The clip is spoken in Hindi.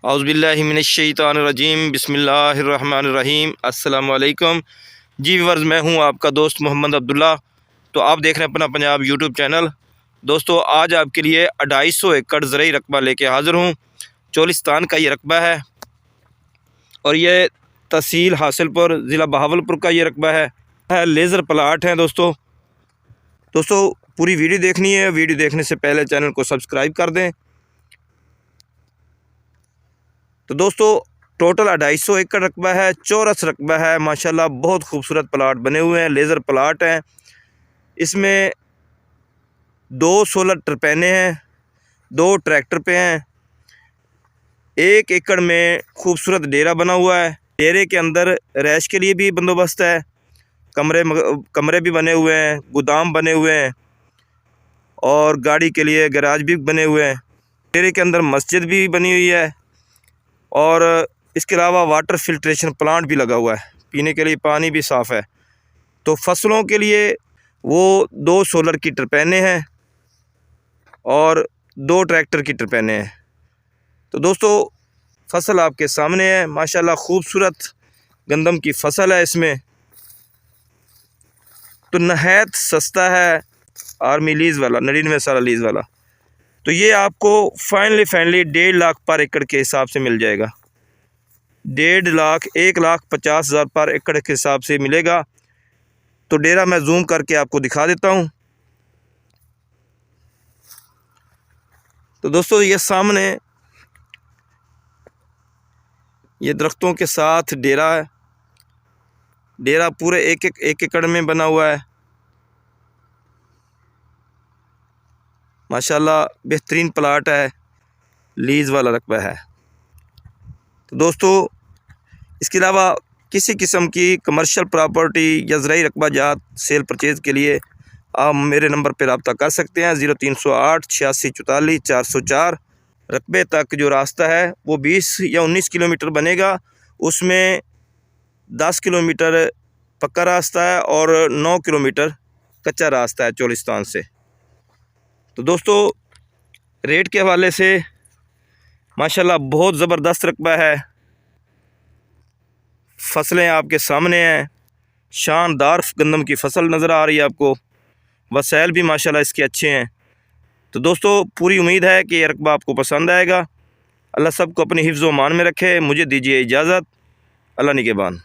औज़ुबिल्लाहिमिनश्शैतानिर्रजीम बिस्मिल्लाहिर्रहमानिर्रहीम। अस्सलाम वालेकुम जी व्यूअर्स, मैं हूं आपका दोस्त मोहम्मद अब्दुल्ला। तो आप देख रहे हैं अपना पंजाब यूट्यूब चैनल। दोस्तों, आज आपके लिए 250 एकड़ ज़रई रकबा लेके हाज़िर हूं। चोलिस्तान का ये रकबा है और ये तहसील हासिलपुर ज़िला बहावलपुर का ये रकबा है। लेज़र प्लाट है। दोस्तों पूरी वीडियो देखनी है। वीडियो देखने से पहले चैनल को सब्सक्राइब कर दें। तो दोस्तों टोटल 250 एकड़ रकबा है, चौरस रकबा है। माशाल्लाह बहुत खूबसूरत प्लाट बने हुए हैं, लेज़र प्लाट हैं। इसमें 2 सोलर टरपैने हैं, 2 ट्रैक्टर पे हैं। 1 एकड़ में खूबसूरत डेरा बना हुआ है। डेरे के अंदर रैश के लिए भी बंदोबस्त है, कमरे भी बने हुए हैं, गोदाम बने हुए हैं और गाड़ी के लिए गैराज भी बने हुए हैं। डेरे के अंदर मस्जिद भी बनी हुई है और इसके अलावा वाटर फिल्ट्रेशन प्लांट भी लगा हुआ है, पीने के लिए पानी भी साफ़ है। तो फसलों के लिए वो 2 सोलर की टरपैने हैं और 2 ट्रैक्टर की टरपैने हैं। तो दोस्तों फसल आपके सामने है। माशाल्लाह खूबसूरत गंदम की फसल है इसमें। तो नहायत सस्ता है, आर्मी लीज़ वाला, 99 साल लीज़ वाला। तो ये आपको फाइनली 1.5 लाख पर एकड़ के हिसाब से मिल जाएगा। 1.5 लाख 1,50,000 पर एकड़ के हिसाब से मिलेगा। तो डेरा मैं जूम करके आपको दिखा देता हूँ। तो दोस्तों ये सामने ये दरख्तों के साथ डेरा है। डेरा पूरे एक एकड़ में बना हुआ है। माशाल्लाह बेहतरीन प्लाट है, लीज़ वाला रकबा है। तो दोस्तों इसके अलावा किसी किस्म की कमर्शियल प्रॉपर्टी या ज़रई रकबा जात सेल परचेज़ के लिए आप मेरे नंबर पर रब्ता कर सकते हैं। 0308 86 44 404। रकबे तक जो रास्ता है वो 20 या 19 किलोमीटर बनेगा। उसमें 10 किलोमीटर पक्का रास्ता है और 9 किलोमीटर कच्चा रास्ता है चोलिस्तान से। तो दोस्तों रेट के हवाले से माशाल्लाह बहुत ज़बरदस्त रकबा है। फसलें आपके सामने हैं, शानदार गंदम की फसल नज़र आ रही है आपको। वसाइल भी माशाल्लाह इसके अच्छे हैं। तो दोस्तों पूरी उम्मीद है कि ये रकबा आपको पसंद आएगा। अल्लाह सबको अपनी हिफ्ज़ व मान में रखे। मुझे दीजिए इजाज़त। अल्लाह निगहबान।